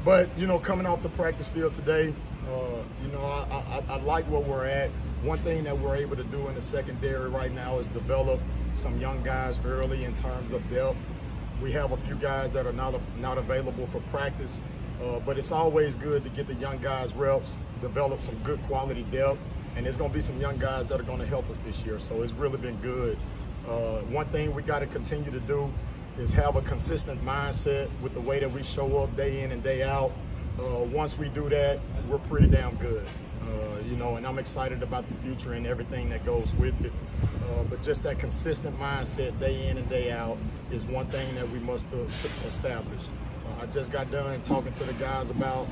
But, you know, coming off the practice field today, you know, I like where we're at. One thing that we're able to do in the secondary right now is develop some young guys early in terms of depth. We have a few guys that are not available for practice, but it's always good to get the young guys reps, develop some good quality depth, and there's going to be some young guys that are going to help us this year. So it's really been good. One thing we got to continue to do is have a consistent mindset with the way that we show up day in and day out. Once we do that, we're pretty damn good. You know, and I'm excited about the future and everything that goes with it. But just that consistent mindset day in and day out is one thing that we must establish. I just got done talking to the guys about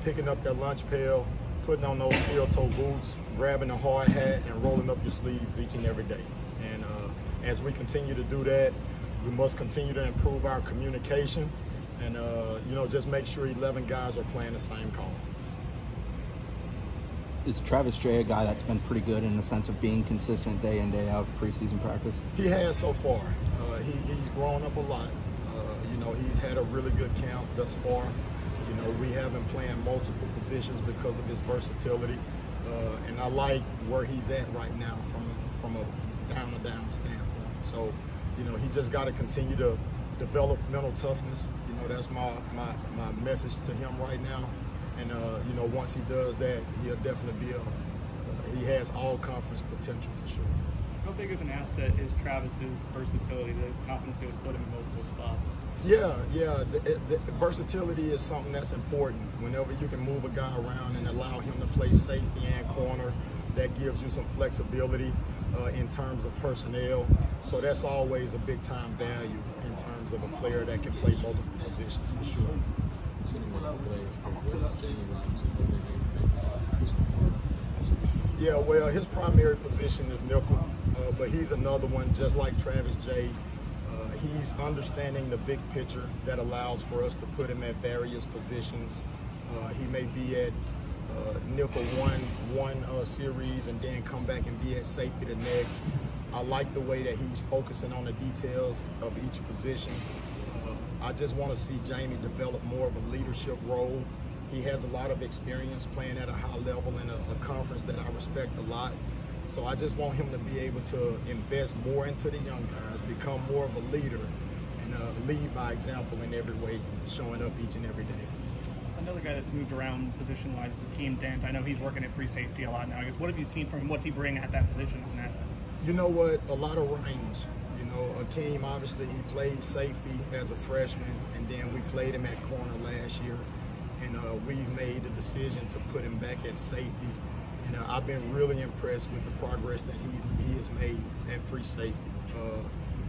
picking up their lunch pail, putting on those steel-toe boots, grabbing a hard hat, and rolling up your sleeves each and every day. And as we continue to do that, we must continue to improve our communication and, you know, just make sure 11 guys are playing the same call. Is Travis Jay a guy that's been pretty good in the sense of being consistent day in, day out of preseason practice? He has so far. He's grown up a lot. You know, he's had a really good camp thus far. You know, we have him playing multiple positions because of his versatility. And I like where he's at right now from a down-to-down standpoint. So, you know, he just got to continue to develop mental toughness. You know, that's my message to him right now. And, you know, once he does that, he'll definitely be he has all conference potential for sure. How big of an asset is Travis's versatility, the confidence to put him in multiple spots? Yeah. The versatility is something that's important. Whenever you can move a guy around and allow him to play safety and corner, that gives you some flexibility in terms of personnel. So that's always a big-time value in terms of a player that can play multiple positions for sure. Yeah, well, his primary position is nickel, but he's another one just like Travis Jay. He's understanding the big picture that allows for us to put him at various positions. He may be at nickel one series and then come back and be at safety the next. I like the way that he's focusing on the details of each position. I just want to see Jamie develop more of a leadership role. He has a lot of experience playing at a high level in a conference that I respect a lot. So I just want him to be able to invest more into the young guys, become more of a leader, and lead by example in every way, showing up each and every day. Another guy that's moved around position-wise is Akeem Dent. I know he's working at free safety a lot now. I guess, what have you seen from him? What's he bring at that position as an asset? You know what? A lot of range. You know, Akeem, obviously, he played safety as a freshman, and then we played him at corner last year. And we've made the decision to put him back at safety. And I've been really impressed with the progress that he has made at free safety.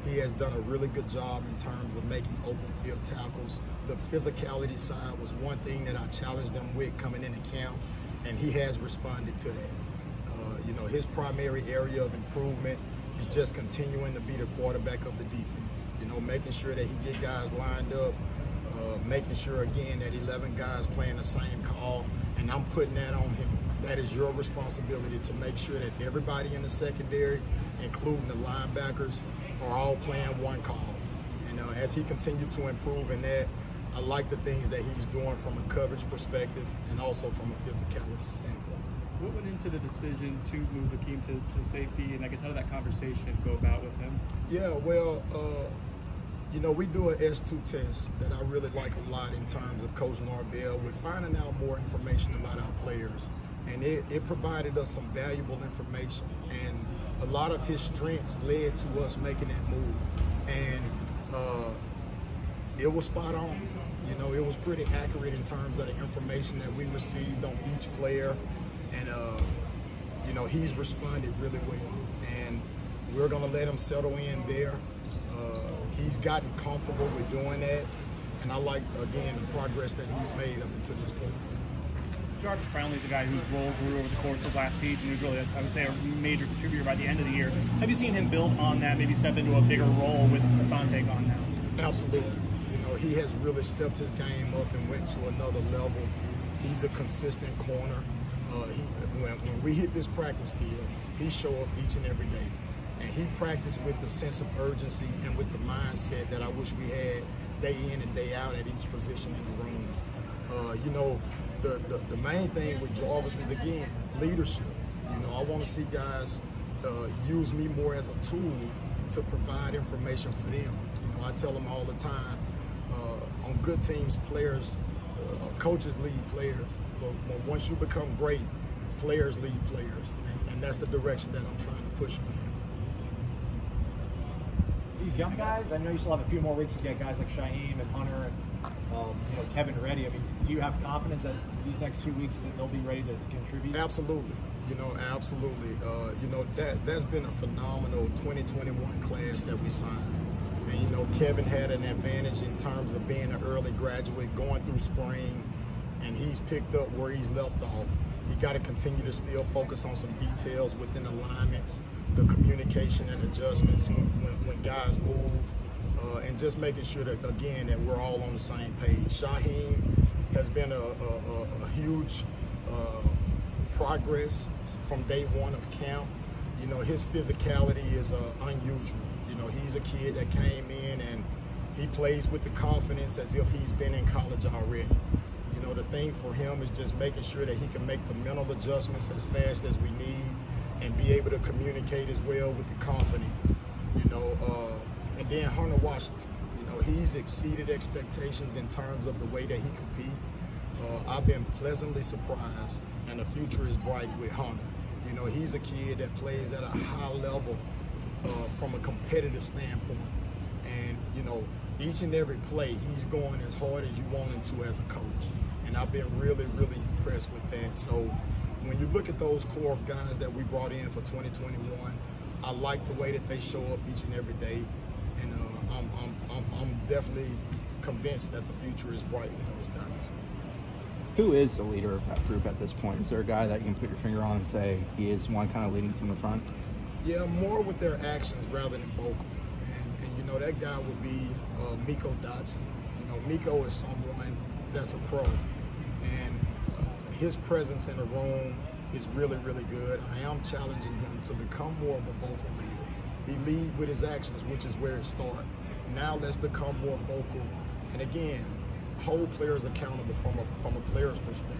He has done a really good job in terms of making open field tackles. The physicality side was one thing that I challenged him with coming into camp, and he has responded to that. You know, his primary area of improvement is just continuing to be the quarterback of the defense. You know, making sure that he get guys lined up, making sure, again, that 11 guys playing the same call, and I'm putting that on him. That is your responsibility to make sure that everybody in the secondary, including the linebackers, are all playing one call. And as he continues to improve in that, I like the things that he's doing from a coverage perspective and also from a physicality standpoint. What went into the decision to move Akeem to safety, and I guess how did that conversation go about with him? Yeah, well, you know, we do an S2 test that I really like a lot in terms of Coach Norvell with finding out more information about our players. And it provided us some valuable information. And a lot of his strengths led to us making that move. And it was spot on. You know, it was pretty accurate in terms of the information that we received on each player. And, you know, he's responded really well. And we're going to let him settle in there. He's gotten comfortable with doing that. And I like, again, the progress that he's made up until this point. Jarvis Brownlee is a guy whose role grew over the course of last season. He was really, I would say, a major contributor by the end of the year. Have you seen him build on that, maybe step into a bigger role with Asante gone now? Absolutely. You know, he has really stepped his game up and went to another level. He's a consistent corner. When we hit this practice field, he show up each and every day. And he practiced with the sense of urgency and with the mindset that I wish we had day in and day out at each position in the room. You know, the main thing with Jarvis is, again, leadership. You know, I want to see guys use me more as a tool to provide information for them. You know, I tell them all the time, on good teams, players, coaches lead players, but once you become great, players lead players, and that's the direction that I'm trying to push them in. These young guys, I know you still have a few more weeks to get guys like Shaheem and Hunter and you know, Kevin ready. I mean, do you have confidence that these next 2 weeks that they'll be ready to contribute? Absolutely. You know, absolutely. You know, that's been a phenomenal 2021 class that we signed. And, you know, Kevin had an advantage in terms of being an early graduate, going through spring, and he's picked up where he's left off. You got to continue to still focus on some details within alignments, the communication and adjustments when guys move, and just making sure that, again, that we're all on the same page. Shaheem has been a huge progress from day one of camp. You know, his physicality is unusual. You know, he's a kid that came in and he plays with the confidence as if he's been in college already. You know, the thing for him is just making sure that he can make the mental adjustments as fast as we need and be able to communicate as well with the confidence. You know, and then Hunter Washington, you know, he's exceeded expectations in terms of the way that he competes. I've been pleasantly surprised, and the future is bright with Hunter. You know, he's a kid that plays at a high level from a competitive standpoint. And, you know, each and every play, he's going as hard as you want him to as a coach. And I've been really, really impressed with that. So when you look at those core of guys that we brought in for 2021, I like the way that they show up each and every day. And I'm definitely convinced that the future is bright with those guys. Who is the leader of that group at this point? Is there a guy that you can put your finger on and say he is one kind of leading from the front? Yeah, more with their actions rather than vocal. And you know, that guy would be Miko Dotson. You know, Miko is someone that's a pro. And his presence in the room is really, really good. I am challenging him to become more of a vocal leader. He leads with his actions, which is where it starts. Now let's become more vocal. And again, hold players accountable from a player's perspective.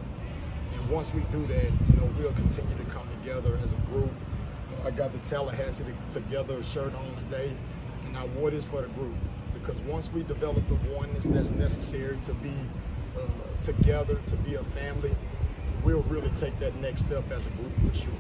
And once we do that, you know, we'll continue to come together as a group. I got the Tallahassee Together shirt on today, and I wore this for the group because once we develop the oneness that's necessary to be together, to be a family, we'll really take that next step as a group for sure.